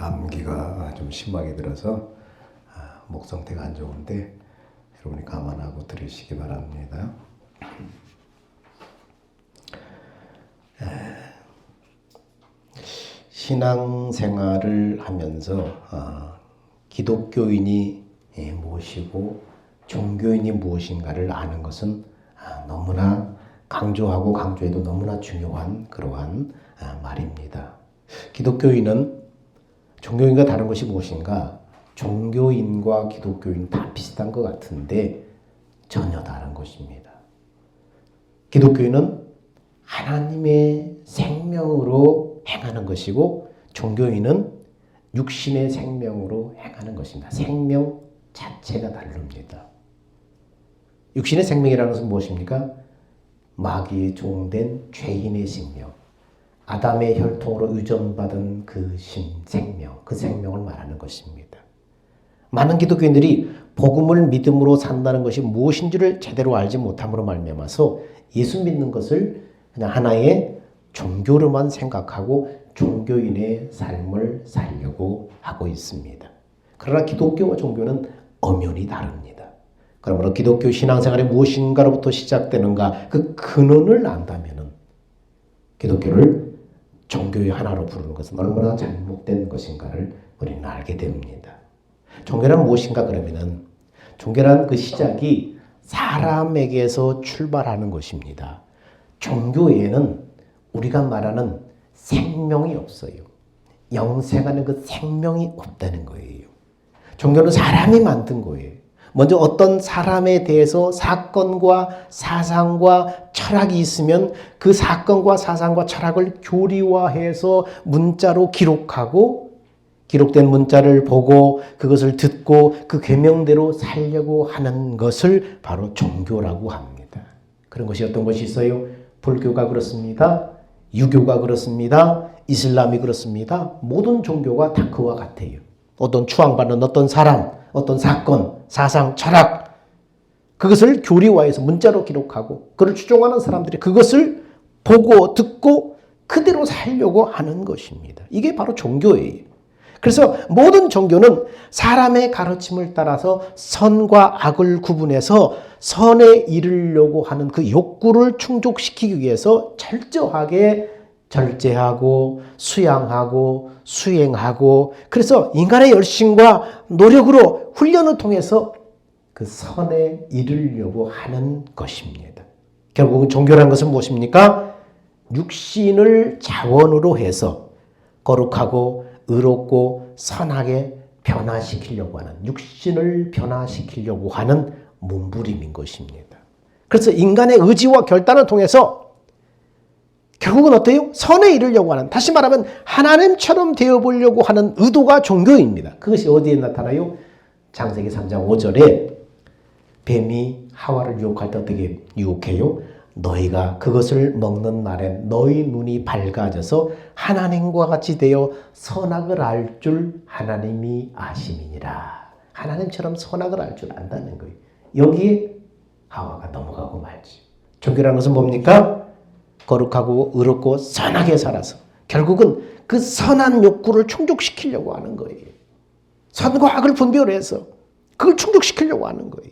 감기가 좀 심하게 들어서 목 상태가 안 좋은데 여러분이 감안하고 들으시기 바랍니다. 신앙생활을 하면서 기독교인이 무엇이고 종교인이 무엇인가를 아는 것은 너무나 강조하고 강조해도 너무나 중요한 그러한 말입니다. 기독교인은 종교인과 다른 것이 무엇인가? 종교인과 기독교인 다 비슷한 것 같은데 전혀 다른 것입니다. 기독교인은 하나님의 생명으로 행하는 것이고 종교인은 육신의 생명으로 행하는 것입니다. 생명 자체가 다릅니다. 육신의 생명이라는 것은 무엇입니까? 마귀에 종된 죄인의 생명, 아담의 혈통으로 의존받은 그 생명, 그 생명을 말하는 것입니다. 많은 기독교인들이 복음을 믿음으로 산다는 것이 무엇인지를 제대로 알지 못함으로 말미암아서 예수 믿는 것을 그냥 하나의 종교로만 생각하고 종교인의 삶을 살려고 하고 있습니다. 그러나 기독교와 종교는 엄연히 다릅니다. 그러므로 기독교 신앙생활이 무엇인가로부터 시작되는가 그 근원을 안다면 기독교를 종교의 하나로 부르는 것은 얼마나 잘못된 것인가를 우리는 알게 됩니다. 종교란 무엇인가 그러면은 종교란 그 시작이 사람에게서 출발하는 것입니다. 종교에는 우리가 말하는 생명이 없어요. 영생하는 그 생명이 없다는 거예요. 종교는 사람이 만든 거예요. 먼저 어떤 사람에 대해서 사건과 사상과 철학이 있으면 그 사건과 사상과 철학을 교리화해서 문자로 기록하고 기록된 문자를 보고 그것을 듣고 그 계명대로 살려고 하는 것을 바로 종교라고 합니다. 그런 것이 어떤 것이 있어요? 불교가 그렇습니다. 유교가 그렇습니다. 이슬람이 그렇습니다. 모든 종교가 다 그와 같아요. 어떤 추앙받는 어떤 사람, 어떤 사건, 사상, 철학 그것을 교리화해서 문자로 기록하고 그를 추종하는 사람들이 그것을 보고 듣고 그대로 살려고 하는 것입니다. 이게 바로 종교예요. 그래서 모든 종교는 사람의 가르침을 따라서 선과 악을 구분해서 선에 이르려고 하는 그 욕구를 충족시키기 위해서 철저하게 절제하고 수양하고 수행하고 그래서 인간의 열심과 노력으로 훈련을 통해서 그 선에 이르려고 하는 것입니다. 결국은 종교라는 것은 무엇입니까? 육신을 자원으로 해서 거룩하고 의롭고 선하게 변화시키려고 하는 육신을 변화시키려고 하는 몸부림인 것입니다. 그래서 인간의 의지와 결단을 통해서 결국은 어때요? 선에 이르려고 하는 다시 말하면 하나님처럼 되어보려고 하는 의도가 종교입니다. 그것이 어디에 나타나요? 창세기 3장 5절에 뱀이 하와를 유혹할 때 어떻게 유혹해요? 너희가 그것을 먹는 날엔 너희 눈이 밝아져서 하나님과 같이 되어 선악을 알 줄 하나님이 아심이니라. 하나님처럼 선악을 알 줄 안다는 거예요. 여기에 하와가 넘어가고 말지. 종교라는 것은 뭡니까? 거룩하고 의롭고 선하게 살아서 결국은 그 선한 욕구를 충족시키려고 하는 거예요. 선과 악을 분별해서 그걸 충족시키려고 하는 거예요.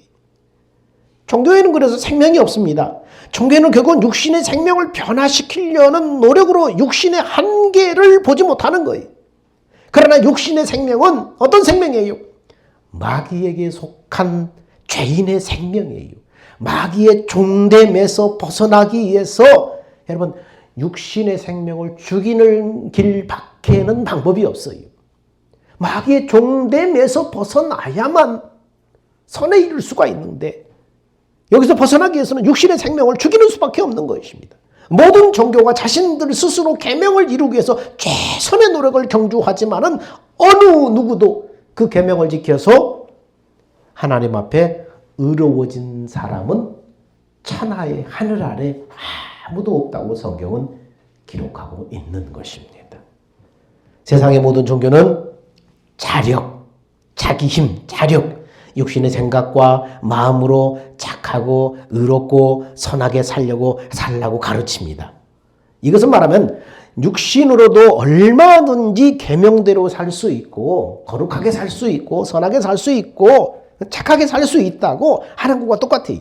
종교에는 그래서 생명이 없습니다. 종교는 결국은 육신의 생명을 변화시키려는 노력으로 육신의 한계를 보지 못하는 거예요. 그러나 육신의 생명은 어떤 생명이에요? 마귀에게 속한 죄인의 생명이에요. 마귀의 종됨에서 벗어나기 위해서 여러분 육신의 생명을 죽이는 길밖에는 방법이 없어요. 마귀의 종됨에서 벗어나야만 선에 이를 수가 있는데 여기서 벗어나기 위해서는 육신의 생명을 죽이는 수밖에 없는 것입니다. 모든 종교가 자신들 스스로 계명을 이루기 위해서 최선의 노력을 경주하지만은 어느 누구도 그 계명을 지켜서 하나님 앞에 의로워진 사람은 천하의 하늘 아래 아무도 없다고 성경은 기록하고 있는 것입니다. 세상의 모든 종교는 자력, 자기 힘, 자력, 육신의 생각과 마음으로 착하고 의롭고 선하게 살라고 가르칩니다. 이것은 말하면 육신으로도 얼마든지 계명대로 살 수 있고 거룩하게 살 수 있고 선하게 살 수 있고 착하게 살 수 있다고 하는 것과 똑같아요.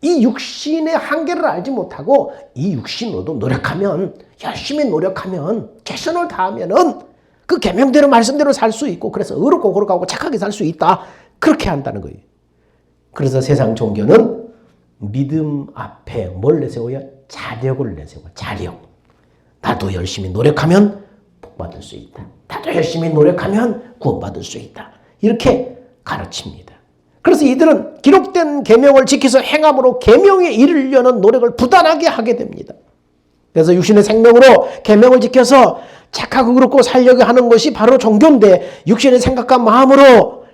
이 육신의 한계를 알지 못하고 이 육신으로도 노력하면, 열심히 노력하면, 최선을 다하면은 그 계명대로 말씀대로 살 수 있고, 그래서 의롭고 거룩하고 착하게 살 수 있다, 그렇게 한다는 거예요. 그래서 세상 종교는 믿음 앞에 뭘 내세워요? 자력을 내세워. 자력. 나도 열심히 노력하면 복받을 수 있다. 나도 열심히 노력하면 구원받을 수 있다. 이렇게 가르칩니다. 그래서 이들은 기록된 계명을 지켜서 행함으로 계명에 이르려는 노력을 부단하게 하게 됩니다. 그래서 육신의 생명으로 계명을 지켜서 착하고 그렇고 살려고 하는 것이 바로 종교인데, 육신의 생각과 마음으로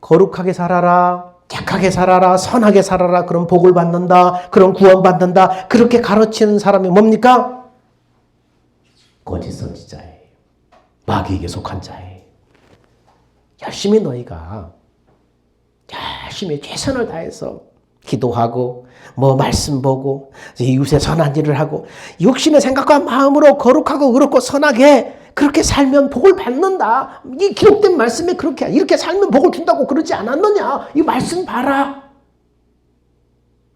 거룩하게 살아라, 착하게 살아라, 선하게 살아라, 그런 복을 받는다, 그런 구원받는다, 그렇게 가르치는 사람이 뭡니까? 거짓 선지자예요. 마귀에게 속한 자예요. 열심히 너희가 열심히 최선을 다해서 기도하고 말씀 보고 이웃에 선한 일을 하고 육신의 생각과 마음으로 거룩하고 의롭고 선하게 그렇게 살면 복을 받는다. 이 기록된 말씀에 그렇게 이렇게 살면 복을 준다고 그러지 않았느냐. 이 말씀 봐라.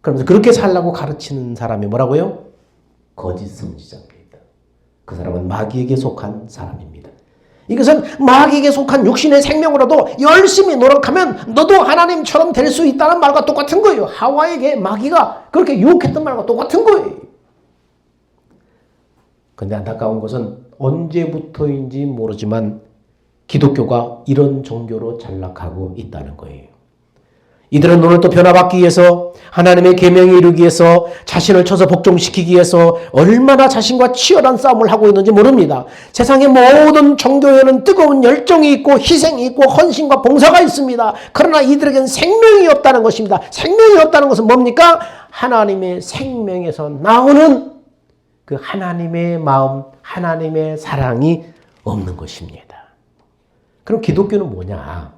그러면서 그렇게 살라고 가르치는 사람이 뭐라고요? 거짓 선지자입니다. 그 사람은 마귀에게 속한 사람입니다. 이것은 마귀에게 속한 육신의 생명으로도 열심히 노력하면 너도 하나님처럼 될 수 있다는 말과 똑같은 거예요. 하와에게 마귀가 그렇게 유혹했던 말과 똑같은 거예요. 그런데 안타까운 것은 언제부터인지 모르지만 기독교가 이런 종교로 전락하고 있다는 거예요. 이들은 오늘 또 변화받기 위해서, 하나님의 계명에 이르기 위해서, 자신을 쳐서 복종시키기 위해서 얼마나 자신과 치열한 싸움을 하고 있는지 모릅니다. 세상의 모든 종교에는 뜨거운 열정이 있고 희생이 있고 헌신과 봉사가 있습니다. 그러나 이들에게는 생명이 없다는 것입니다. 생명이 없다는 것은 뭡니까? 하나님의 생명에서 나오는 그 하나님의 마음, 하나님의 사랑이 없는 것입니다. 그럼 기독교는 뭐냐?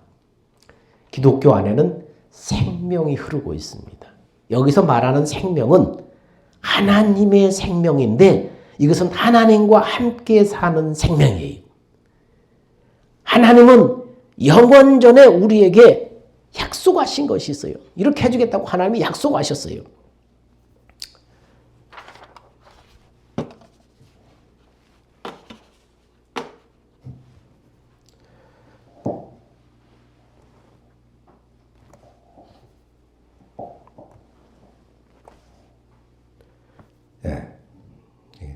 기독교 안에는 생명이 흐르고 있습니다. 여기서 말하는 생명은 하나님의 생명인데, 이것은 하나님과 함께 사는 생명이에요. 하나님은 영원 전에 우리에게 약속하신 것이 있어요. 이렇게 해주겠다고 하나님이 약속하셨어요.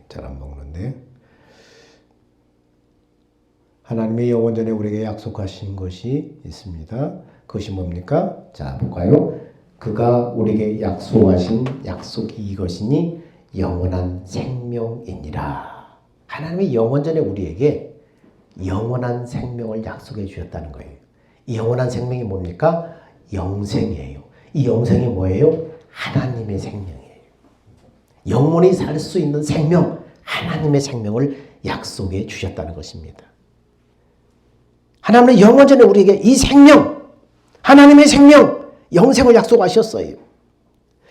잘 안 먹는데, 하나님의 영원 전에 우리에게 약속하신 것이 있습니다. 그것이 뭡니까? 자, 볼까요? 그가 우리에게 약속하신 약속이 이것이니 영원한 생명이니라. 하나님이 영원 전에 우리에게 영원한 생명을 약속해 주셨다는 거예요. 이 영원한 생명이 뭡니까? 영생이에요. 이 영생이 뭐예요? 하나님의 생명이에요. 영원히 살 수 있는 생명, 하나님의 생명을 약속해 주셨다는 것입니다. 하나님은 영원 전에 우리에게 이 생명, 하나님의 생명, 영생을 약속하셨어요.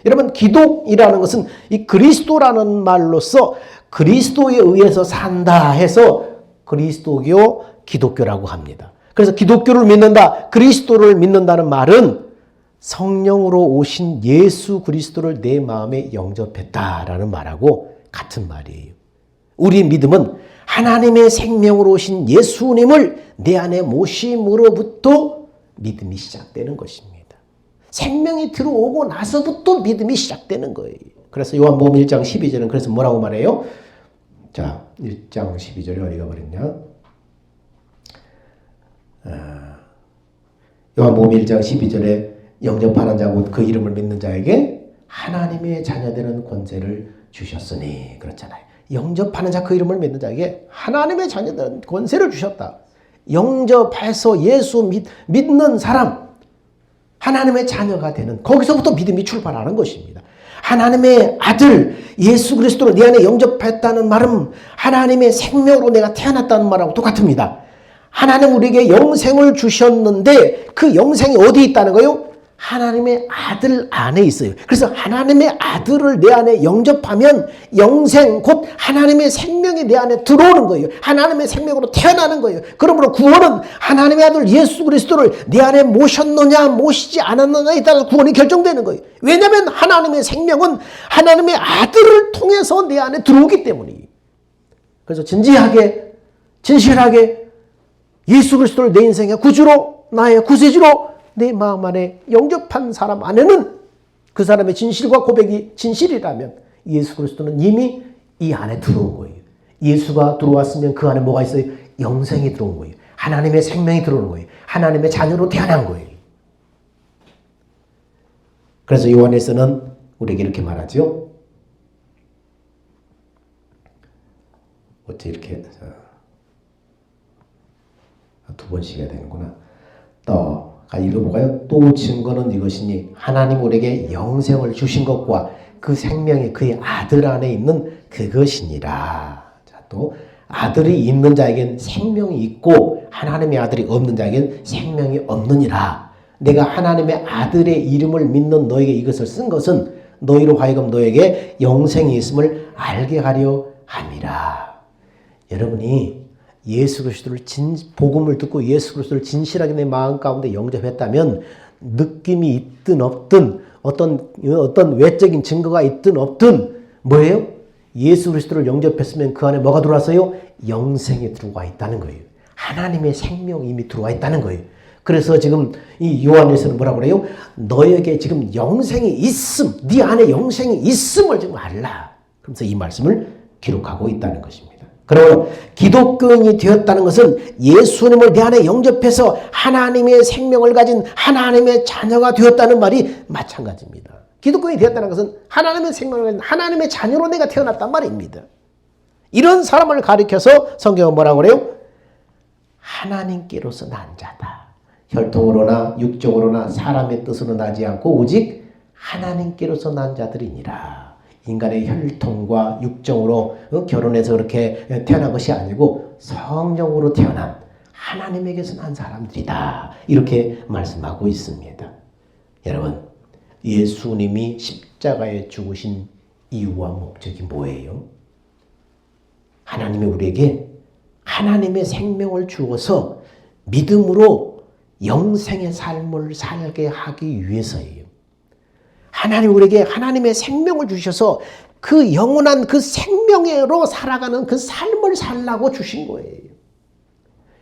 여러분, 기독이라는 것은 이 그리스도라는 말로서 그리스도에 의해서 산다 해서 그리스도교, 기독교라고 합니다. 그래서 기독교를 믿는다, 그리스도를 믿는다는 말은 성령으로 오신 예수 그리스도를 내 마음에 영접했다라는 말하고 같은 말이에요. 우리 믿음은 하나님의 생명으로 오신 예수님을 내 안에 모심으로부터 믿음이 시작되는 것입니다. 생명이 들어오고 나서부터 믿음이 시작되는 거예요. 그래서 요한복음 1장 12절은 그래서 뭐라고 말해요? 자, 1장 12절에 어디가 버렸냐? 요한복음 1장 12절에 영접하는 자 곧 그 이름을 믿는 자에게 하나님의 자녀되는 권세를 주셨으니, 그렇잖아요. 영접하는 자, 그 이름을 믿는 자에게 하나님의 자녀되는 권세를 주셨다. 영접해서 예수 믿는 사람, 하나님의 자녀가 되는, 거기서부터 믿음이 출발하는 것입니다. 하나님의 아들 예수 그리스도를 내 안에 영접했다는 말은 하나님의 생명으로 내가 태어났다는 말하고 똑같습니다. 하나님 우리에게 영생을 주셨는데 그 영생이 어디 있다는 거예요? 하나님의 아들 안에 있어요. 그래서 하나님의 아들을 내 안에 영접하면 영생, 곧 하나님의 생명이 내 안에 들어오는 거예요. 하나님의 생명으로 태어나는 거예요. 그러므로 구원은 하나님의 아들 예수 그리스도를 내 안에 모셨느냐 모시지 않았느냐에 따라 구원이 결정되는 거예요. 왜냐하면 하나님의 생명은 하나님의 아들을 통해서 내 안에 들어오기 때문이에요. 그래서 진지하게 진실하게 예수 그리스도를 내 인생의 구주로, 나의 구세주로 내 마음 안에 영접한 사람 안에는, 그 사람의 진실과 고백이 진실이라면 예수 그리스도는 이미 이 안에 들어온 거예요. 예수가 들어왔으면 그 안에 뭐가 있어요? 영생이 들어온 거예요. 하나님의 생명이 들어오는 거예요. 하나님의 자녀로 태어난 거예요. 그래서 요한일서는 우리에게 이렇게 말하죠. 어째 이렇게 두 번씩 해야 되는구나. 또 읽어볼까요? 또 증거는 이것이니 하나님 우리에게 영생을 주신 것과 그 생명이 그의 아들 안에 있는 그것이니라. 자, 또 아들이 있는 자에겐 생명이 있고 하나님의 아들이 없는 자에겐 생명이 없느니라. 내가 하나님의 아들의 이름을 믿는 너에게 이것을 쓴 것은 너희로 하여금 너에게 영생이 있음을 알게 하려 함이라. 여러분이 예수 그리스도를 복음을 듣고 예수 그리스도를 진실하게 내 마음 가운데 영접했다면 느낌이 있든 없든 어떤 외적인 증거가 있든 없든 뭐예요? 예수 그리스도를 영접했으면 그 안에 뭐가 들어왔어요? 영생이 들어와 있다는 거예요. 하나님의 생명이 이미 들어와 있다는 거예요. 그래서 지금 이 요한에서는 뭐라고 그래요? 너에게 지금 영생이 있음, 네 안에 영생이 있음을 지금 알라. 그래서 이 말씀을 기록하고 있다는 것입니다. 그러므로 기독교인이 되었다는 것은 예수님을 내 안에 영접해서 하나님의 생명을 가진 하나님의 자녀가 되었다는 말이 마찬가지입니다. 기독교인이 되었다는 것은 하나님의 생명을 가진 하나님의 자녀로 내가 태어났단 말입니다. 이런 사람을 가리켜서 성경은 뭐라고 그래요? 하나님께로서 난 자다. 혈통으로나 육정으로나 사람의 뜻으로 나지 않고 오직 하나님께로서 난 자들이니라. 인간의 혈통과 육정으로 결혼해서 그렇게 태어난 것이 아니고 성령으로 태어난 하나님에게서 난 사람들이다. 이렇게 말씀하고 있습니다. 여러분, 예수님이 십자가에 죽으신 이유와 목적이 뭐예요? 하나님이 우리에게 하나님의 생명을 주어서 믿음으로 영생의 삶을 살게 하기 위해서예요. 하나님 우리에게 하나님의 생명을 주셔서 그 영원한 그 생명으로 살아가는 그 삶을 살라고 주신 거예요.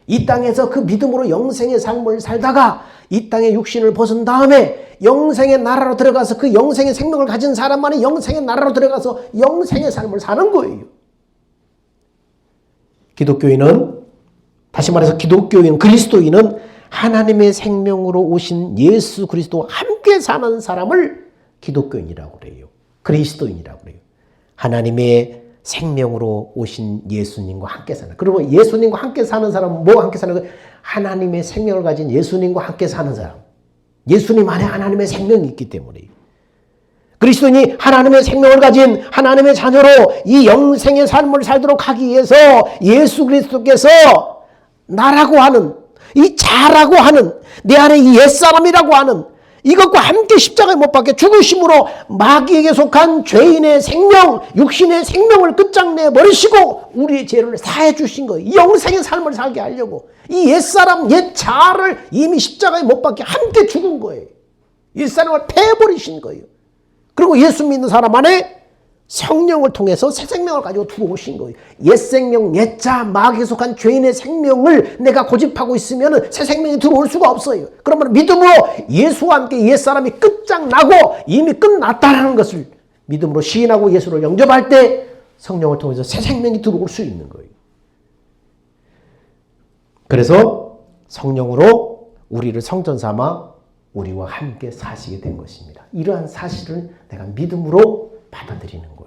이 땅에서 그 믿음으로 영생의 삶을 살다가 이 땅의 육신을 벗은 다음에 영생의 나라로 들어가서 그 영생의 생명을 가진 사람만이 영생의 나라로 들어가서 영생의 삶을 사는 거예요. 기독교인은, 다시 말해서 기독교인, 그리스도인은 하나님의 생명으로 오신 예수 그리스도와 함께 사는 사람을 기독교인이라고 그래요. 그리스도인이라고 그래요. 하나님의 생명으로 오신 예수님과 함께 사는. 그리고 예수님과 함께 사는 사람은 뭐와 함께 사는 거예요? 하나님의 생명을 가진 예수님과 함께 사는 사람. 예수님 안에 하나님의 생명이 있기 때문에. 그리스도인이 하나님의 생명을 가진 하나님의 자녀로 이 영생의 삶을 살도록 하기 위해서 예수 그리스도께서 나라고 하는, 이 자라고 하는, 내 안에 이 옛사람이라고 하는 이것과 함께 십자가에 못 박혀 죽으심으로 마귀에게 속한 죄인의 생명, 육신의 생명을 끝장내 버리시고 우리의 죄를 사해 주신 거예요. 이 영생의 삶을 살게 하려고 이 옛사람, 옛자를 이미 십자가에 못 박혀 함께 죽은 거예요. 옛사람을 패버리신 거예요. 그리고 예수 믿는 사람 안에 성령을 통해서 새 생명을 가지고 들어오신 거예요. 옛 생명, 옛자, 마귀에 속한 죄인의 생명을 내가 고집하고 있으면 새 생명이 들어올 수가 없어요. 그러면 믿음으로 예수와 함께 옛사람이 끝장나고 이미 끝났다는 것을 믿음으로 시인하고 예수를 영접할 때 성령을 통해서 새 생명이 들어올 수 있는 거예요. 그래서 성령으로 우리를 성전 삼아 우리와 함께 사시게 된 것입니다. 이러한 사실을 내가 믿음으로 받아들이는 거예요.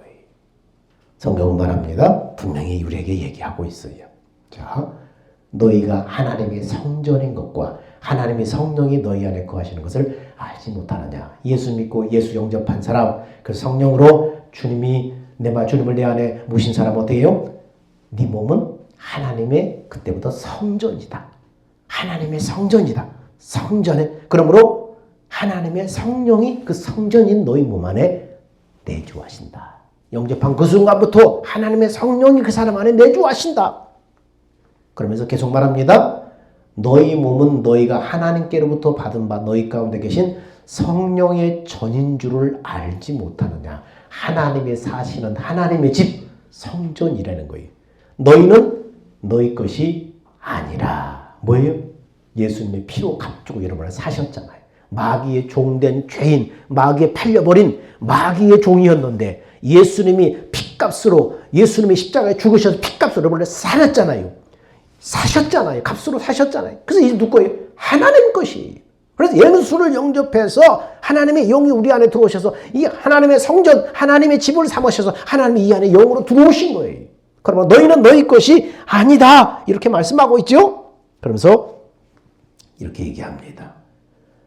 성경은 말합니다. 분명히 우리에게 얘기하고 있어요. 자, 너희가 하나님의 성전인 것과 하나님의 성령이 너희 안에 거하시는 것을 알지 못하느냐. 예수 믿고 예수 영접한 사람, 그 성령으로 주님을 내 안에 모신 사람 어떻게 해요? 네 몸은 하나님의 그때부터 성전이다. 하나님의 성전이다. 성전에, 그러므로 하나님의 성령이 그 성전인 너희 몸 안에 내주하신다. 영접한 그 순간부터 하나님의 성령이 그 사람 안에 내주하신다. 그러면서 계속 말합니다. 너희 몸은 너희가 하나님께로부터 받은 바 너희 가운데 계신 성령의 전인 줄을 알지 못하느냐. 하나님의 사시는 하나님의 집 성전이라는 거예요. 너희는 너희 것이 아니라 뭐예요? 예수님의 피로 값주고 여러분을 사셨잖아요. 마귀의 종된 죄인, 마귀에 팔려버린 마귀의 종이었는데 예수님이 피값으로 예수님이 십자가에 죽으셔서 피값으로 여러분을 살았잖아요. 사셨잖아요. 값으로 사셨잖아요. 그래서 이제 누구 거예요? 하나님 것이. 그래서 예수를 영접해서 하나님의 영이 우리 안에 들어오셔서 이 하나님의 성전, 하나님의 집을 삼으셔서 하나님이 이 안에 영으로 들어오신 거예요. 그러면 너희는 너희 것이 아니다. 이렇게 말씀하고 있죠. 그러면서 이렇게 얘기합니다.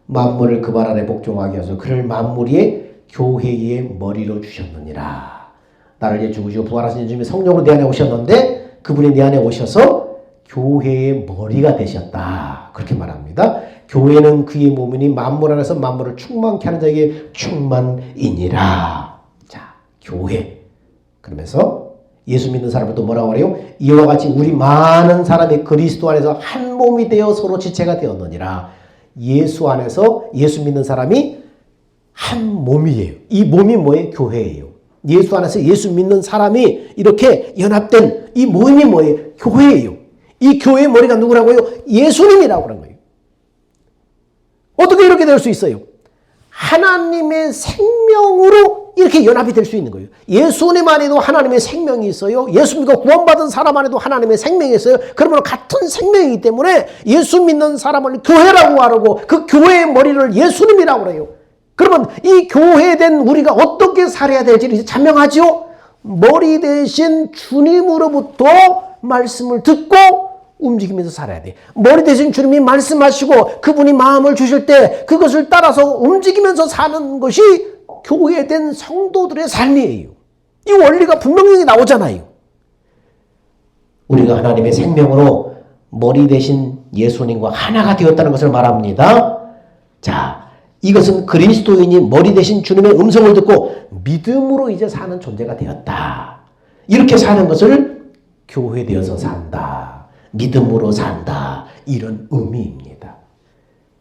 만물을 그 발 아래 복종하게 하소서 그를 만물 위에 교회의 머리로 주셨느니라. 나를 위해 죽으시고 부활하신 예수님이 성령으로 내 안에 오셨는데 그분이 내 안에 오셔서 교회의 머리가 되셨다. 그렇게 말합니다. 교회는 그의 몸이니 만물 안에서 만물을 충만케 하는 자에게 충만이니라. 자, 교회. 그러면서 예수 믿는 사람은 또 뭐라고 그래요? 이와 같이 우리 많은 사람이 그리스도 안에서 한 몸이 되어 서로 지체가 되었느니라. 예수 안에서 예수 믿는 사람이 한 몸이에요. 이 몸이 뭐예요? 교회예요. 예수 안에서 예수 믿는 사람이 이렇게 연합된 이 몸이 뭐예요? 교회예요. 이 교회의 머리가 누구라고요? 예수님이라고 그런 거예요. 어떻게 이렇게 될 수 있어요? 하나님의 생명으로 이렇게 연합이 될 수 있는 거예요. 예수님 안에도 하나님의 생명이 있어요. 예수 믿고 구원받은 사람 안에도 하나님의 생명이 있어요. 그러면 같은 생명이기 때문에 예수 믿는 사람을 교회라고 하고 그 교회의 머리를 예수님이라고 그래요. 그러면 이 교회된 우리가 어떻게 살아야 될지 자명하죠? 머리 대신 주님으로부터 말씀을 듣고 움직이면서 살아야 돼. 머리 대신 주님이 말씀하시고 그분이 마음을 주실 때 그것을 따라서 움직이면서 사는 것이 교회된 성도들의 삶이에요. 이 원리가 분명히 나오잖아요. 우리가 하나님의 생명으로 머리 대신 예수님과 하나가 되었다는 것을 말합니다. 자, 이것은 그리스도인이 머리 대신 주님의 음성을 듣고 믿음으로 이제 사는 존재가 되었다. 이렇게 사는 것을 교회되어서 산다. 믿음으로 산다. 이런 의미입니다.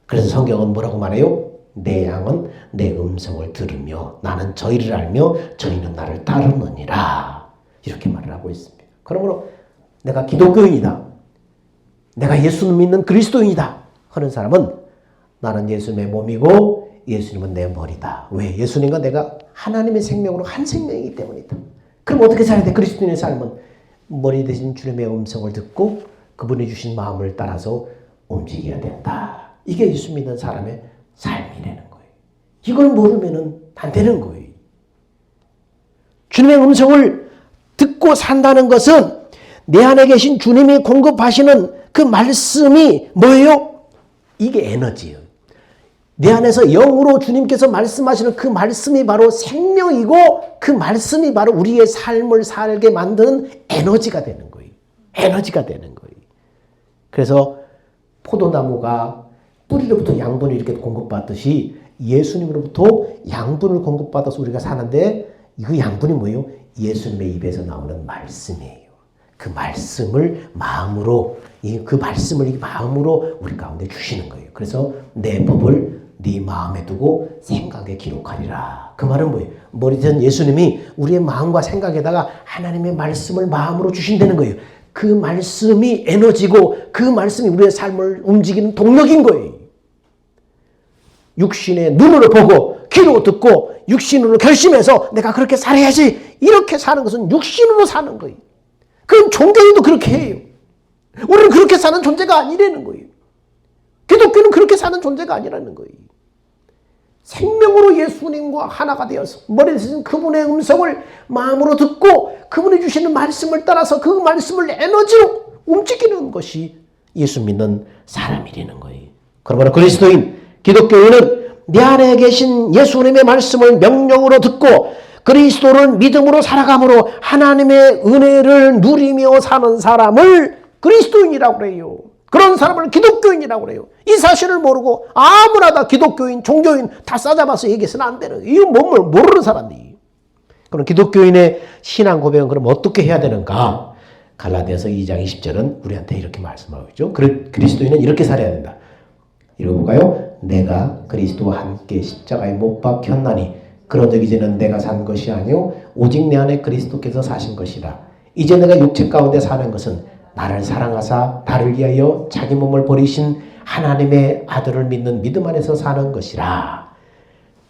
그래서 성경은 뭐라고 말해요? 내 양은 내 음성을 들으며 나는 저희를 알며 저희는 나를 따르느니라. 이렇게 말을 하고 있습니다. 그러므로 내가 기독교인이다. 내가 예수님 믿는 그리스도인이다. 하는 사람은 나는 예수님의 몸이고 예수님은 내 머리다. 왜? 예수님과 내가 하나님의 생명으로 한 생명이기 때문이다. 그럼 어떻게 살아야 돼? 그리스도인의 삶은 머리 대신 주님의 음성을 듣고 그분이 주신 마음을 따라서 움직여야 된다. 이게 예수 믿는 사람의 삶이라는 거예요. 이걸 모르면 안 되는 거예요. 주님의 음성을 듣고 산다는 것은 내 안에 계신 주님이 공급하시는 그 말씀이 뭐예요? 이게 에너지예요. 내 안에서 영으로 주님께서 말씀하시는 그 말씀이 바로 생명이고 그 말씀이 바로 우리의 삶을 살게 만드는 에너지가 되는 거예요. 에너지가 되는 거예요. 그래서 포도나무가 뿌리로부터 양분을 이렇게 공급받듯이 예수님으로부터 양분을 공급받아서 우리가 사는데 그 양분이 뭐예요? 예수님의 입에서 나오는 말씀이에요. 그 말씀을 마음으로 우리 가운데 주시는 거예요. 그래서 내 법을 네 마음에 두고 생각에 기록하리라. 그 말은 뭐예요? 머리든 예수님이 우리의 마음과 생각에다가 하나님의 말씀을 마음으로 주신다는 거예요. 그 말씀이 에너지고 그 말씀이 우리의 삶을 움직이는 동력인 거예요. 육신의 눈으로 보고 귀로 듣고 육신으로 결심해서 내가 그렇게 살아야지 이렇게 사는 것은 육신으로 사는 거예요. 그럼 종교인도 그렇게 해요. 우리는 그렇게 사는 존재가 아니라는 거예요. 기독교는 그렇게 사는 존재가 아니라는 거예요. 생명으로 예수님과 하나가 되어서 머리 대신 그분의 음성을 마음으로 듣고 그분이 주시는 말씀을 따라서 그 말씀을 에너지로 움직이는 것이 예수 믿는 사람이라는 거예요. 그러므로 그리스도인, 기독교인은 내 안에 계신 예수님의 말씀을 명령으로 듣고 그리스도를 믿음으로 살아감으로 하나님의 은혜를 누리며 사는 사람을 그리스도인이라고 그래요. 그런 사람을 기독교인이라고 그래요. 이 사실을 모르고 아무나 다 기독교인, 종교인 다 싸잡아서 얘기해서는 안 되는 거예요. 이거 뭘 모르는 사람들이. 그럼 기독교인의 신앙 고백은 그럼 어떻게 해야 되는가? 갈라디아서 2장 20절은 우리한테 이렇게 말씀하고 있죠. 그리스도인은 이렇게 살아야 된다. 읽어볼까요? 내가 그리스도와 함께 십자가에 못 박혔나니 그런즉 이제는 내가 산 것이 아니요 오직 내 안에 그리스도께서 사신 것이라. 이제 내가 육체 가운데 사는 것은 나를 사랑하사 나를 위하여 자기 몸을 버리신 하나님의 아들을 믿는 믿음 안에서 사는 것이라.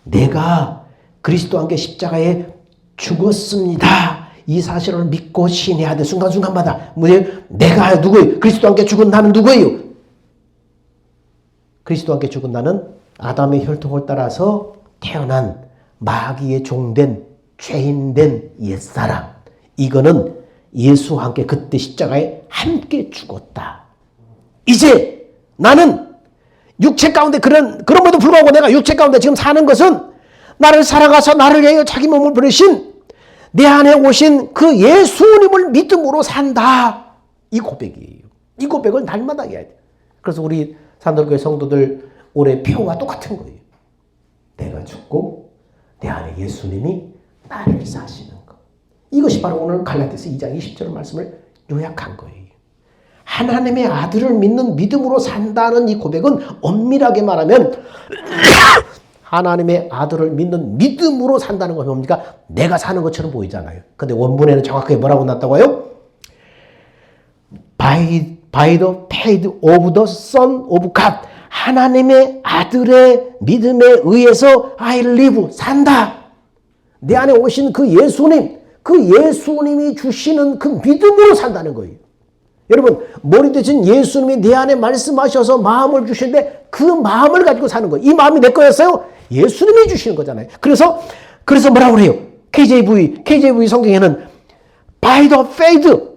내가 그리스도와 함께 십자가에 죽었습니다. 이 사실을 믿고 신해야 돼. 순간순간마다. 내가 누구예요? 그리스도와 함께 죽은 나는 누구예요? 그리스도와 함께 죽은 나는 아담의 혈통을 따라서 태어난 마귀의 종된 죄인된 옛사람. 이거는 예수와 함께 그때 십자가에 함께 죽었다. 이제 나는 육체 가운데 그럼에도 불구하고 내가 육체 가운데 지금 사는 것은 나를 사랑하사 나를 위하여 자기 몸을 버리신 내 안에 오신 그 예수님을 믿음으로 산다. 이 고백이에요. 이 고백을 날마다 해야 돼. 그래서 우리 산돌교회 성도들 올해 표와 똑같은 거예요. 내가 죽고 내 안에 예수님이 나를 사시는 것. 이것이 바로 오늘 갈라디아서 2장 20절 말씀을 요약한 거예요. 하나님의 아들을 믿는 믿음으로 산다는 이 고백은 엄밀하게 말하면 하나님의 아들을 믿는 믿음으로 산다는 건 뭡니까? 내가 사는 것처럼 보이잖아요. 근데 원문에는 정확하게 뭐라고 났다고요? By the faith of the Son of God. 하나님의 아들의 믿음에 의해서 I live, 산다. 내 안에 오신 그 예수님, 그 예수님이 주시는 그 믿음으로 산다는 거예요. 여러분, 머리 대신 예수님이 내 안에 말씀하셔서 마음을 주시는데 그 마음을 가지고 사는 거예요. 이 마음이 내 거였어요? 예수님이 주시는 거잖아요. 그래서 뭐라고 그래요? KJV 성경에는 by the faith,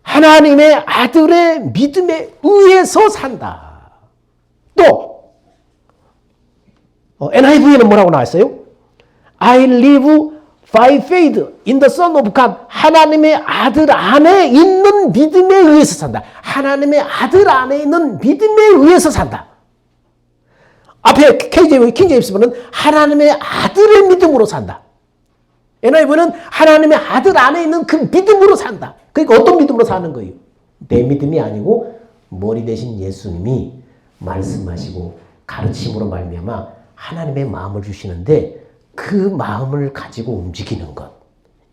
하나님의 아들의 믿음에 의해서 산다. 또 NIV에는 뭐라고 나왔어요? I live by faith in the Son of God. 하나님의 아들 안에 있는 믿음에 의해서 산다. 하나님의 아들 안에 있는 믿음에 의해서 산다. 앞에 KJV, 킹제임스는 하나님의 아들의 믿음으로 산다. NIV는 하나님의 아들 안에 있는 그 믿음으로 산다. 그러니까 어떤 믿음으로 사는 거예요? 내 믿음이 아니고 머리 대신 예수님이 말씀하시고 가르침으로 말미암아 하나님의 마음을 주시는데 그 마음을 가지고 움직이는 것.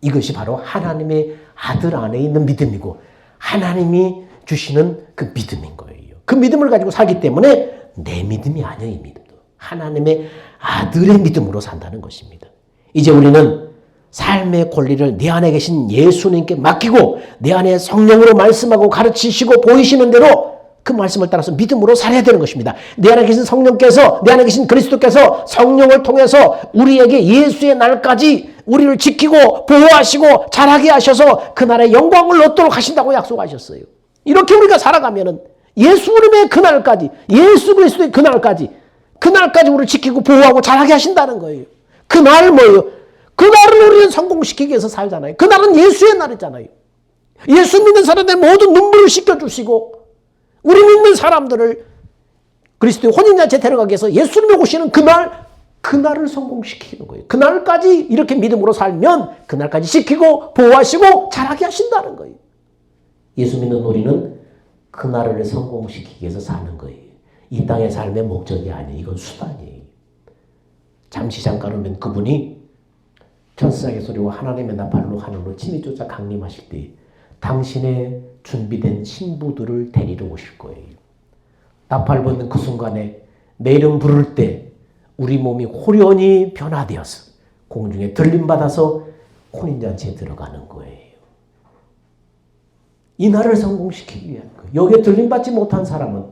이것이 바로 하나님의 아들 안에 있는 믿음이고 하나님이 주시는 그 믿음인 거예요. 그 믿음을 가지고 살기 때문에 내 믿음이 아니에요. 이 믿음도. 하나님의 아들의 믿음으로 산다는 것입니다. 이제 우리는 삶의 권리를 내 안에 계신 예수님께 맡기고 내 안에 성령으로 말씀하고 가르치시고 보이시는 대로 그 말씀을 따라서 믿음으로 살아야 되는 것입니다. 내 안에 계신 성령께서, 내 안에 계신 그리스도께서 성령을 통해서 우리에게 예수의 날까지 우리를 지키고 보호하시고 자라게 하셔서 그 날의 영광을 얻도록 하신다고 약속하셨어요. 이렇게 우리가 살아가면은 예수님의 그날까지, 예수 그리스도의 그날까지 우리를 지키고 보호하고 자라게 하신다는 거예요. 그날 뭐예요? 그날을 우리는 성공시키기 위해서 살잖아요. 그날은 예수의 날이잖아요. 예수 믿는 사람들 모든 눈물을 씻겨주시고 우리 믿는 사람들을 그리스도의 혼인잔치에 데려가기 위해서 예수님이 오시는 그날을 성공시키는 거예요. 그날까지 이렇게 믿음으로 살면 그날까지 지키고 보호하시고 자라게 하신다는 거예요. 예수 믿는 우리는 그날을 성공시키기 위해서 사는 거예요. 이 땅의 삶의 목적이 아니에요. 이건 수단이에요. 잠시 잠깐이면 그분이 천사의 소리와 하나님의 나팔로 하늘로 친히 쫓아 강림하실 때 당신의 준비된 신부들을 데리러 오실 거예요. 나팔 받는 그 순간에 내 이름 부를 때 우리 몸이 호련히 변화되어서 공중에 들림받아서 혼인잔치에 들어가는 거예요. 이 날을 성공시키기 위한 거예요. 여기에 들림받지 못한 사람은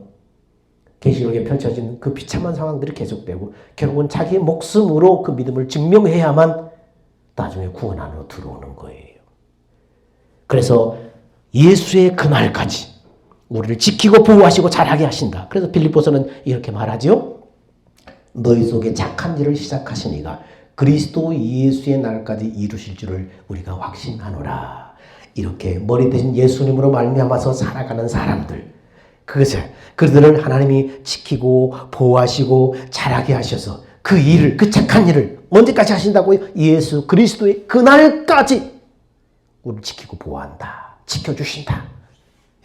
계시록에 펼쳐진 그 비참한 상황들이 계속되고 결국은 자기의 목숨으로 그 믿음을 증명해야만 나중에 구원 안으로 들어오는 거예요. 그래서 예수의 그날까지 우리를 지키고 보호하시고 자라게 하신다. 그래서 빌립보서는 이렇게 말하죠. 너희 속에 착한 일을 시작하시니가 그리스도 예수의 날까지 이루실 줄을 우리가 확신하노라. 이렇게 머리 대신 예수님으로 말미암아서 살아가는 사람들, 그것을 그들을 하나님이 지키고 보호하시고 자라게 하셔서 그 일을, 그 착한 일을 언제까지 하신다고요? 예수 그리스도의 그날까지 우리를 지키고 보호한다. 지켜주신다.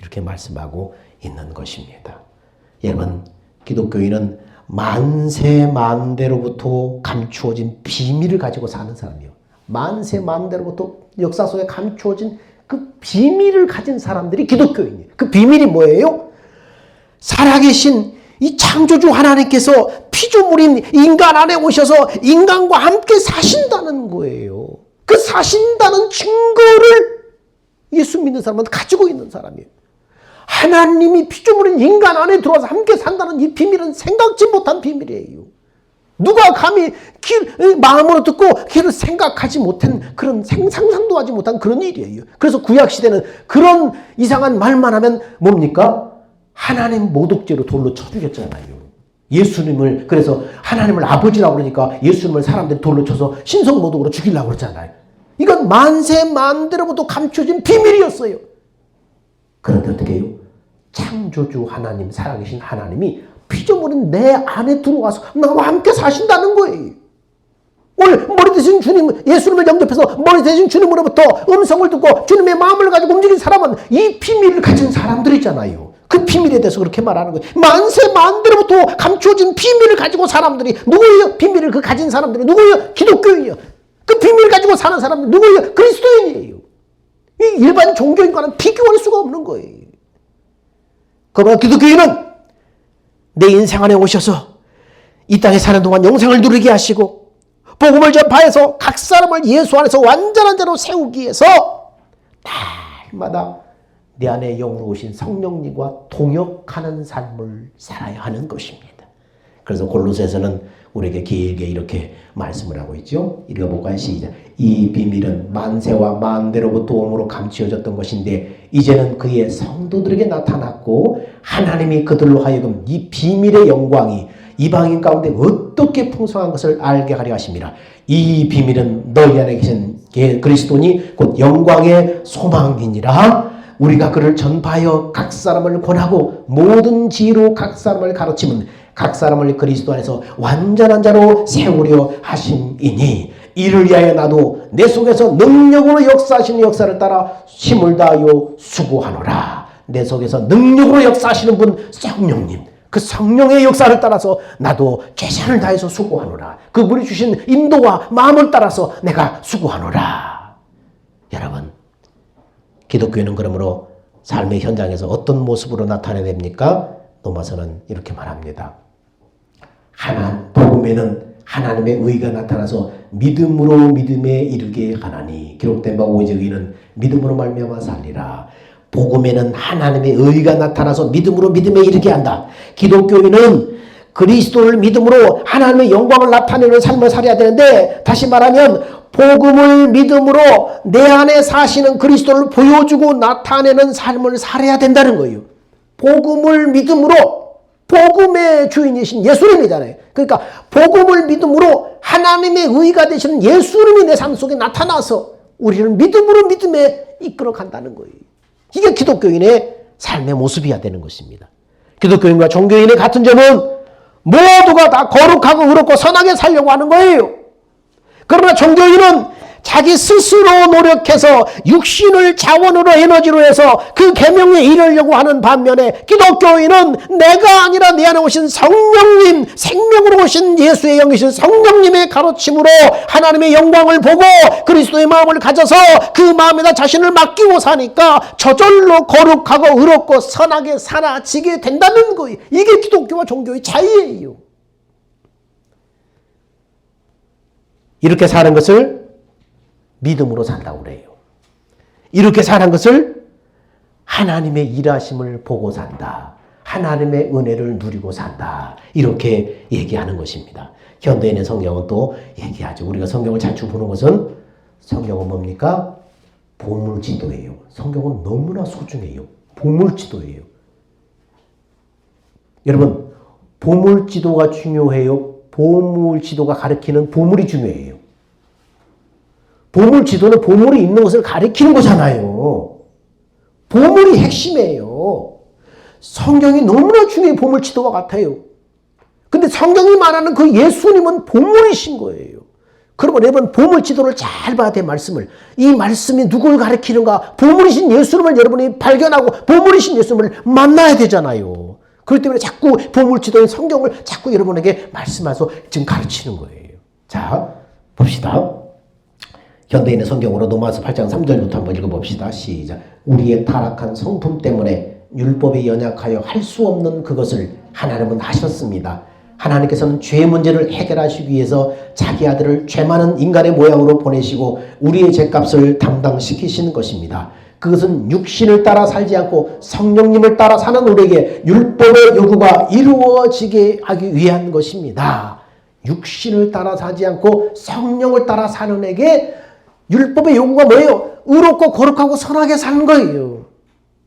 이렇게 말씀하고 있는 것입니다. 여러분, 기독교인은 만세만대로부터 감추어진 비밀을 가지고 사는 사람이에요. 만세만대로부터 역사 속에 감추어진 그 비밀을 가진 사람들이 기독교인이에요. 그 비밀이 뭐예요? 살아계신 이 창조주 하나님께서 피조물인 인간 안에 오셔서 인간과 함께 사신다는 거예요. 그 사신다는 증거를 예수 믿는 사람은 가지고 있는 사람이에요. 하나님이 피조물인 인간 안에 들어와서 함께 산다는 이 비밀은 생각지 못한 비밀이에요. 누가 감히 마음으로 듣고 귀를 생각하지 못한 그런 상상도 하지 못한 그런 일이에요. 그래서 구약시대는 그런 이상한 말만 하면 뭡니까? 하나님 모독죄로 돌로 쳐 죽였잖아요. 예수님을, 그래서 하나님을 아버지라고 그러니까 예수님을 사람들이 돌로 쳐서 신성모독으로 죽이려고 그러잖아요. 이건 만세만대로부터 감춰진 비밀이었어요. 그런데 어떻게 해요? 창조주 하나님, 살아계신 하나님이 피조물인 내 안에 들어와서 나와 함께 사신다는 거예요. 오늘 머리 대신 주님, 예수님을 영접해서 머리 대신 주님으로부터 음성을 듣고 주님의 마음을 가지고 움직인 사람은 이 비밀을 가진 사람들이잖아요. 그 비밀에 대해서 그렇게 말하는 거예요. 만세만대로부터 감추어진 비밀을 가지고 사람들이 누구예요? 비밀을 그 가진 사람들이 누구예요? 기독교인이요. 그 비밀을 가지고 사는 사람들이 누구예요? 그리스도인이에요. 이 일반 종교인과는 비교할 수가 없는 거예요. 그러나 기독교인은 내 인생 안에 오셔서 이 땅에 사는 동안 영생을 누리게 하시고 복음을 전파해서 각 사람을 예수 안에서 완전한 자로 세우기 위해서 날마다 내 안에 영으로 오신 성령님과 동역하는 삶을 살아야 하는 것입니다. 그래서 골로새서는 우리에게 길게 이렇게 말씀을 하고 있죠. 읽어볼까요? 시작. 이 비밀은 만세와 만대로부터 오므로 감추어졌던 것인데 이제는 그의 성도들에게 나타났고 하나님이 그들로 하여금 이 비밀의 영광이 이방인 가운데 어떻게 풍성한 것을 알게 하려 하심이라. 이 비밀은 너희 안에 계신 그리스도니 곧 영광의 소망이니라. 우리가 그를 전파하여 각 사람을 권하고 모든 지혜로 각 사람을 가르치면 각 사람을 그리스도 안에서 완전한 자로 세우려 하심이니 이를 위하여 나도 내 속에서 능력으로 역사하시는 역사를 따라 힘을 다하여 수고하노라. 내 속에서 능력으로 역사하시는 분 성령님, 그 성령의 역사를 따라서 나도 최선을 다해서 수고하노라. 그분이 주신 인도와 마음을 따라서 내가 수고하노라. 여러분, 기독교인은 그러므로 삶의 현장에서 어떤 모습으로 나타내야 됩니까? 로마서는 이렇게 말합니다. 복음에는 하나님의 의가 나타나서 믿음으로 믿음에 이르게 하나니 기록된 바 오직 의는 믿음으로 말미암아 살리라. 복음에는 하나님의 의가 나타나서 믿음으로 믿음에 이르게 한다. 기독교인은 그리스도를 믿음으로 하나님의 영광을 나타내는 삶을 살아야 되는데, 다시 말하면 복음을 믿음으로 내 안에 사시는 그리스도를 보여주고 나타내는 삶을 살아야 된다는 거예요. 복음을 믿음으로, 복음의 주인이신 예수님이잖아요. 그러니까 복음을 믿음으로 하나님의 의가 되시는 예수님이 내 삶 속에 나타나서 우리를 믿음으로 믿음에 이끌어 간다는 거예요. 이게 기독교인의 삶의 모습이어야 되는 것입니다. 기독교인과 종교인의 같은 점은 모두가 다 거룩하고 의롭고 선하게 살려고 하는 거예요. 그러나 종교인은 자기 스스로 노력해서 육신을 자원으로 에너지로 해서 그 계명에 이르려고 하는 반면에 기독교인은 내가 아니라 내 안에 오신 성령님, 생명으로 오신 예수의 영이신 성령님의 가르침으로 하나님의 영광을 보고 그리스도의 마음을 가져서 그 마음에다 자신을 맡기고 사니까 저절로 거룩하고 의롭고 선하게 살아지게 된다는 거예요. 이게 기독교와 종교의 차이예요. 이렇게 사는 것을 믿음으로 산다고 그래요. 이렇게 사는 것을 하나님의 일하심을 보고 산다. 하나님의 은혜를 누리고 산다. 이렇게 얘기하는 것입니다. 현대인의 성경은 또 얘기하죠. 우리가 성경을 자주 보는 것은 성경은 뭡니까? 보물지도예요. 성경은 너무나 소중해요. 보물지도예요. 여러분, 보물지도가 중요해요? 보물지도가 가리키는 보물이 중요해요? 보물지도는 보물이 있는 것을 가리키는 거잖아요. 보물이 핵심이에요. 성경이 너무나 중요해 보물치도와 같아요. 근데 성경이 말하는 그 예수님은 보물이신 거예요. 그러면 여러분 보물지도를 잘 봐야 돼. 말씀을. 이 말씀이 누굴 가리키는가. 보물이신 예수님을 여러분이 발견하고 보물이신 예수님을 만나야 되잖아요. 그렇기 때문에 자꾸 보물지도인 성경을 자꾸 여러분에게 말씀하셔서 지금 가르치는 거예요. 자, 봅시다. 현대인의 성경으로 로마서 8장 3절부터 한번 읽어봅시다. 시작. 우리의 타락한 성품 때문에 율법에 연약하여 할 수 없는 그것을 하나님은 하셨습니다. 하나님께서는 죄 문제를 해결하시기 위해서 자기 아들을 죄 많은 인간의 모양으로 보내시고 우리의 죄값을 담당시키시는 것입니다. 그것은 육신을 따라 살지 않고 성령님을 따라 사는 우리에게 율법의 요구가 이루어지게 하기 위한 것입니다. 육신을 따라 사지 않고 성령을 따라 사는 에게 율법의 요구가 뭐예요? 의롭고 거룩하고 선하게 사는 거예요.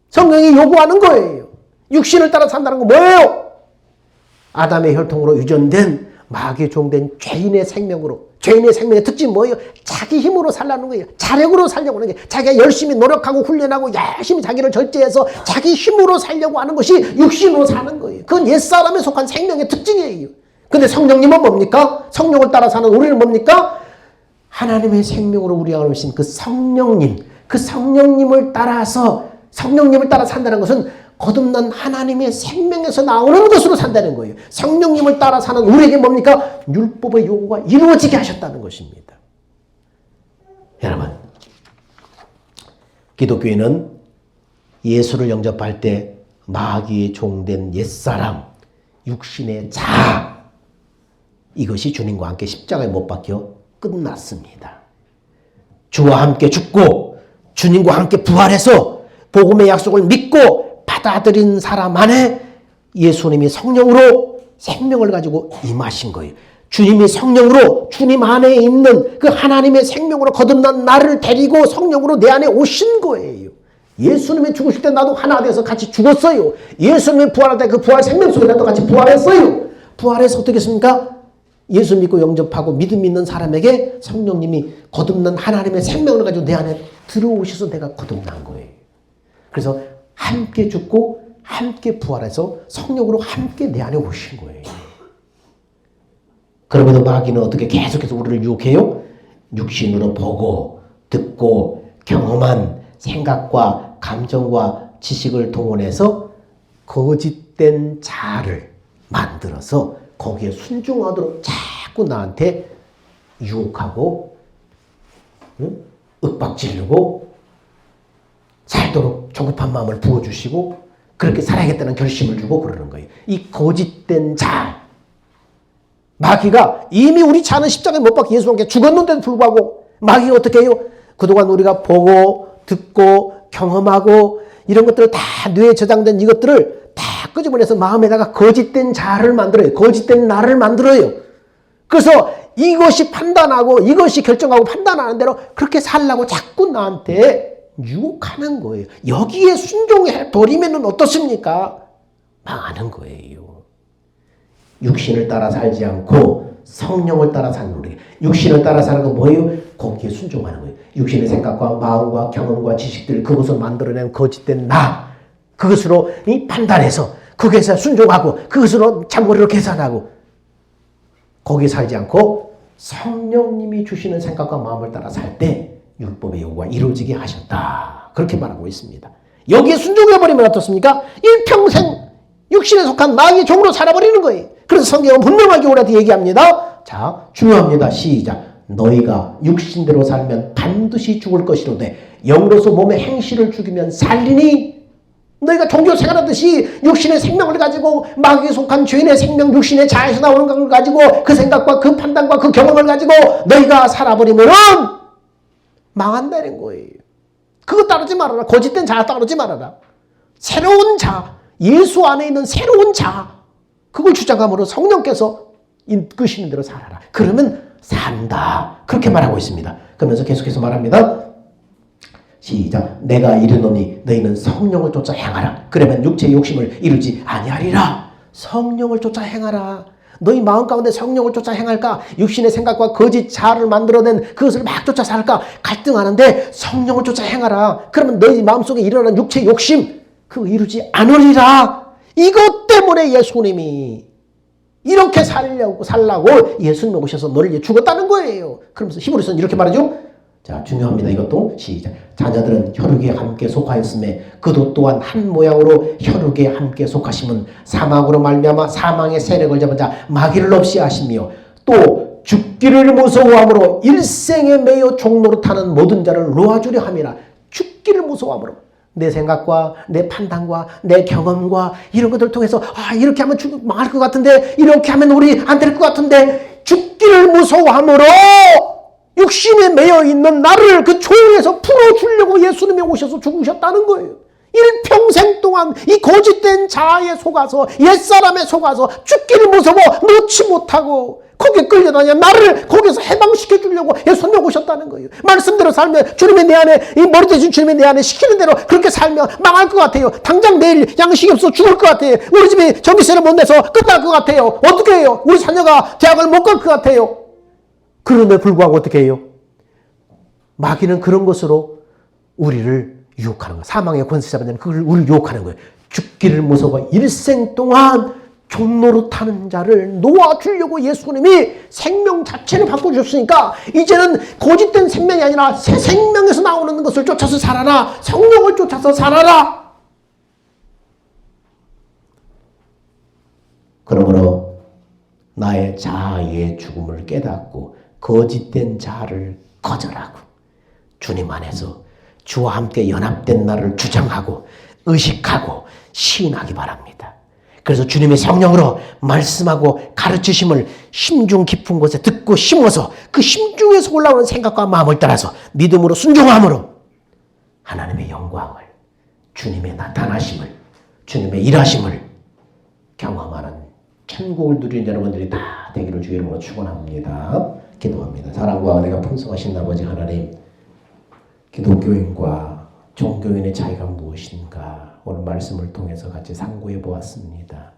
성령이 요구하는 거예요. 육신을 따라 산다는 건 뭐예요? 아담의 혈통으로 유전된 마귀의 종된 죄인의 생명으로. 죄인의 생명의 특징이 뭐예요? 자기 힘으로 살라는 거예요. 자력으로 살려고 하는 거예요. 자기가 열심히 노력하고 훈련하고 열심히 자기를 절제해서 자기 힘으로 살려고 하는 것이 육신으로 사는 거예요. 그건 옛사람에 속한 생명의 특징이에요. 근데 성령님은 뭡니까? 성령을 따라 사는 우리는 뭡니까? 하나님의 생명으로 우리가 오신 그 성령님, 그 성령님을 따라서 성령님을 따라 산다는 것은 거듭난 하나님의 생명에서 나오는 것으로 산다는 거예요. 성령님을 따라 사는 우리에게 뭡니까? 율법의 요구가 이루어지게 하셨다는 것입니다. 여러분, 기독교인은 예수를 영접할 때 마귀의 종된 옛사람, 육신의 자아, 이것이 주님과 함께 십자가에 못 박혀 끝났습니다. 주와 함께 죽고 주님과 함께 부활해서 복음의 약속을 믿고 받아들인 사람 안에 예수님이 성령으로 생명을 가지고 임하신 거예요. 주님이 성령으로 주님 안에 있는 그 하나님의 생명으로 거듭난 나를 데리고 성령으로 내 안에 오신 거예요. 예수님이 죽으실 때 나도 하나 돼서 같이 죽었어요. 예수님이 부활할 때 그 부활 생명 속에 나도 같이 부활했어요. 부활해서 어떻게 했습니까? 예수 믿고 영접하고 믿음 있는 사람에게 성령님이 거듭난 하나님의 생명을 가지고 내 안에 들어오셔서 내가 거듭난 거예요. 그래서 함께 죽고 함께 부활해서 성령으로 함께 내 안에 오신 거예요. 그러면서 마귀는 어떻게 계속해서 우리를 유혹해요? 육신으로 보고 듣고 경험한 생각과 감정과 지식을 동원해서 거짓된 자아를 만들어서 거기에 순종하도록 자꾸 나한테 유혹하고 윽박지르고 살도록 조급한 마음을 부어주시고 그렇게 살아야겠다는 결심을 주고 그러는 거예요. 이 거짓된 자. 마귀가 이미 우리 자는 십자가에 못 박혀 예수와 함께 죽었는데도 불구하고 마귀가 어떻게 해요? 그동안 우리가 보고 듣고 경험하고 이런 것들을 다 뇌에 저장된 이것들을 다 끄집어내서 마음에다가 거짓된 자를 만들어요. 거짓된 나를 만들어요. 그래서 이것이 판단하고 이것이 결정하고 판단하는 대로 그렇게 살라고 자꾸 나한테 유혹하는 거예요. 여기에 순종해버리면 어떻습니까? 망하는 거예요. 육신을 따라 살지 않고 성령을 따라 사는 우리. 육신을 따라 사는 건 뭐예요? 거기에 순종하는 거예요. 육신의 생각과 마음과 경험과 지식들 그것을 만들어낸 거짓된 나. 그것으로 판단해서 거기에서 순종하고 그것으로 잔머리로 계산하고 거기에 살지 않고 성령님이 주시는 생각과 마음을 따라 살 때 율법의 요구가 이루어지게 하셨다. 그렇게 말하고 있습니다. 여기에 순종해버리면 어떻습니까? 일평생 육신에 속한 마귀의 종으로 살아버리는 거예요. 그래서 성경은 분명하게 우리한테 얘기합니다. 자, 중요합니다. 시작. 너희가 육신대로 살면 반드시 죽을 것이로되 영으로서 몸의 행실을 죽이면 살리니 너희가 종교 생활하듯이 육신의 생명을 가지고 마귀에 속한 죄인의 생명 육신의 자에서 나오는 걸 가지고 그 생각과 그 판단과 그 경험을 가지고 너희가 살아버리면은 망한다는 거예요. 그거 따르지 말아라. 거짓된 자 따르지 말아라. 새로운 자, 예수 안에 있는 새로운 자, 그걸 주장함으로 성령께서 이끄시는 대로 살아라. 그러면 산다. 그렇게 말하고 있습니다. 그러면서 계속해서 말합니다. 시작. 내가 이르노니 너희는 성령을 쫓아 행하라. 그러면 육체의 욕심을 이루지 아니하리라. 성령을 쫓아 행하라. 너희 마음 가운데 성령을 쫓아 행할까? 육신의 생각과 거짓 자아를 만들어낸 그것을 막 쫓아 살까? 갈등하는데 성령을 쫓아 행하라. 그러면 너희 마음속에 일어나는 육체의 욕심 그거 이루지 않으리라. 이것 때문에 예수님이 이렇게 살라고 예수님이 오셔서 너를 위해 죽었다는 거예요. 그러면서 히브리서는 이렇게 말하죠. 자, 중요합니다. 이것도 시작. 자녀들은 혈육에 함께 속하였음에 그도 또한 한 모양으로 혈육에 함께 속하심은 사망으로 말미암아 사망의 세력을 잡은 자 마귀를 없이 하시며 또 죽기를 무서워함으로 일생에 매여 종노릇하는 모든 자를 놓아주려 함이라. 죽기를 무서워함으로 내 생각과 내 판단과 내 경험과 이런 것들을 통해서 이렇게 하면 망할 것 같은데 이렇게 하면 우리 안 될 것 같은데 죽기를 무서워함으로 육신에 매여 있는 나를 그 종에서 풀어주려고 예수님이 오셔서 죽으셨다는 거예요. 일평생 동안 이 거짓된 자아에 속아서 옛사람에 속아서 죽기를 무서워 놓지 못하고 거기에 끌려다녀 나를 거기서 해방시켜 주려고 예수님이 오셨다는 거예요. 말씀대로 살면 주님이 내 안에 이 머리 대신 주님이 내 안에 시키는 대로 그렇게 살면 망할 것 같아요. 당장 내일 양식이 없어 죽을 것 같아요. 우리 집이 전기세를 못 내서 끝날 것 같아요. 어떻게 해요? 우리 자녀가 대학을 못 갈 것 같아요. 그런데 불구하고 어떻게 해요? 마귀는 그런 것으로 우리를 유혹하는 거예요. 사망의 권세 잡은 자는 그걸 우리를 유혹하는 거예요. 죽기를 무서워 일생 동안 종노릇하는 자를 놓아주려고 예수님이 생명 자체를 바꿔주셨으니까 이제는 거짓된 생명이 아니라 새 생명에서 나오는 것을 쫓아서 살아라. 성령을 쫓아서 살아라. 그러므로 나의 자아의 죽음을 깨닫고 거짓된 자아를 거절하고 주님 안에서 주와 함께 연합된 나를 주장하고 의식하고 시인하기 바랍니다. 그래서 주님의 성령으로 말씀하고 가르치심을 심중 깊은 곳에 듣고 심어서 그 심중에서 올라오는 생각과 마음을 따라서 믿음으로 순종함으로 하나님의 영광을, 주님의 나타나심을, 주님의 일하심을 경험하는 천국을 누리는 여러분들이 다 되기를 주의 이름으로 축원합니다. 기도합니다. 사랑과 은혜가 풍성하신 아버지 하나님, 기독교인과 종교인의 차이가 무엇인가 오늘 말씀을 통해서 같이 상고해 보았습니다.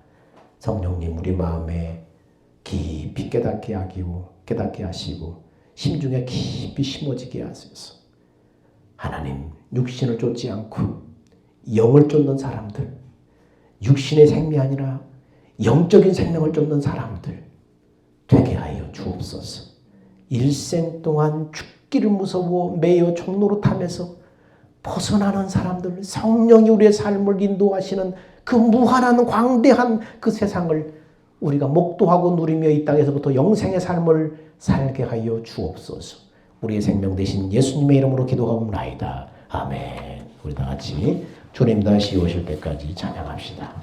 성령님 우리 마음에 깊이 깨닫게 하시고 심중에 깊이 심어지게 하소서. 하나님 육신을 쫓지 않고 영을 쫓는 사람들, 육신의 생명이 아니라 영적인 생명을 쫓는 사람들 되게 하여 주옵소서. 일생 동안 죽기를 무서워 매여 종노릇하면서 벗어나는 사람들, 성령이 우리의 삶을 인도하시는 그 무한한 광대한 그 세상을 우리가 목도하고 누리며 이 땅에서부터 영생의 삶을 살게 하여 주옵소서. 우리의 생명 되신 예수님의 이름으로 기도하옵나이다. 아멘. 우리 다 같이 주님 다시 오실 때까지 찬양합시다.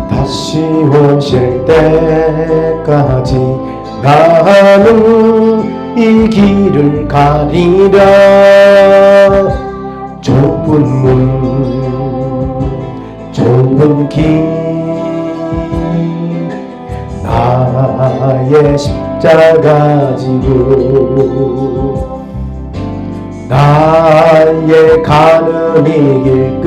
다시 오실 때까지 나는 이 길을 가리라. 좁은 문 좁은 길 나의 십자가 지고 나의 가는 이 길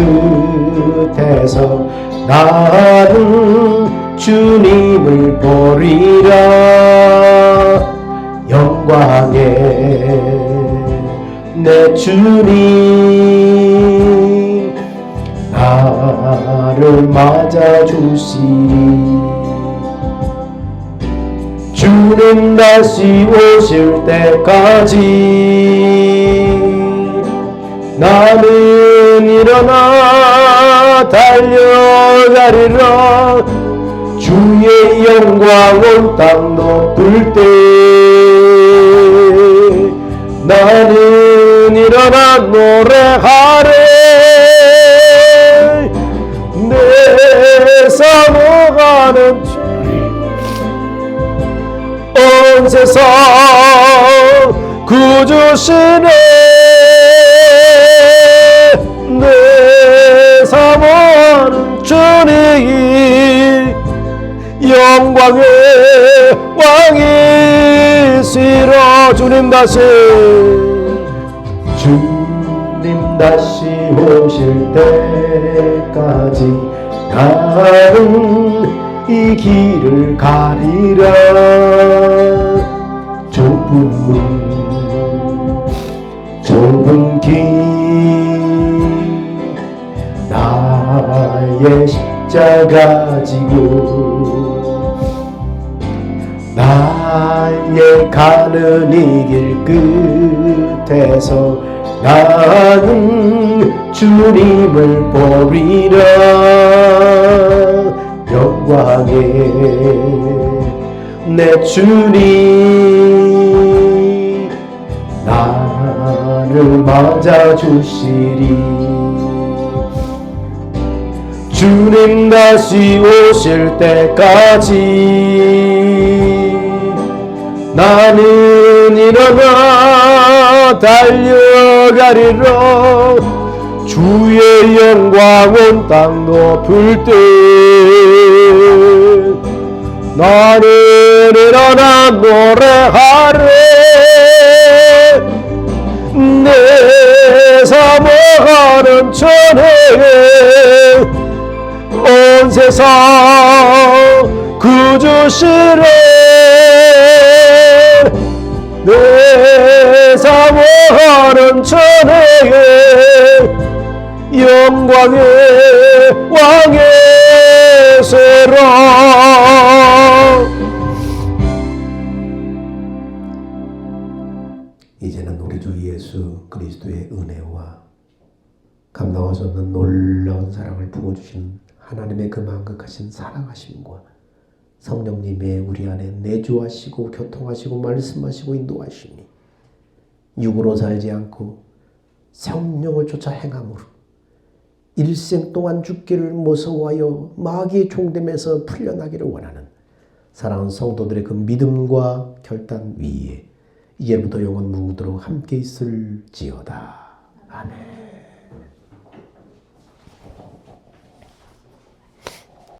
끝에서 나는 주님을 보리라. 영광의 내 주님 나를 맞아주시리. 주님 다시 오실 때까지 나는 일어나 달려가리라. 주의 영광 온 땅 높을 때 나는 일어나 노래하리. 내 사모하는 주님 온 세상 구주시네. 내 사모하는 주 주님 영광의 왕이시라. 주님 다시 오실 때까지 나는 이 길을 가리라. 좁은 길 나의 십자가 지고 나의 가는 이 길 끝에서 나는 주님을 보리라. 영광의 내 주님 나를 맞아주시리. 주님 다시 오실 때까지 나는 일어나 달려가리라. 주의 영광 온 땅 높을 때 나는 일어나 노래하리. 내 사모하는 전에 온 세상 구주시래. 내 사모하는 전에 영광의 왕이시라. 이제는 우리 주 예수 그리스도의 은혜와 감당할 수 없는 놀라운 사랑을 부어주신 하나님의 그 만극하신 사랑하심과 성령님의 우리 안에 내주하시고 교통하시고 말씀하시고 인도하시니 육으로 살지 않고 성령을 쫓아 행함으로 일생 동안 죽기를 무서워하여 마귀의 총됨에서 풀려나기를 원하는 사랑하는 성도들의 그 믿음과 결단 위에 이제부터 영원 무궁토록 함께 있을지어다. 아멘.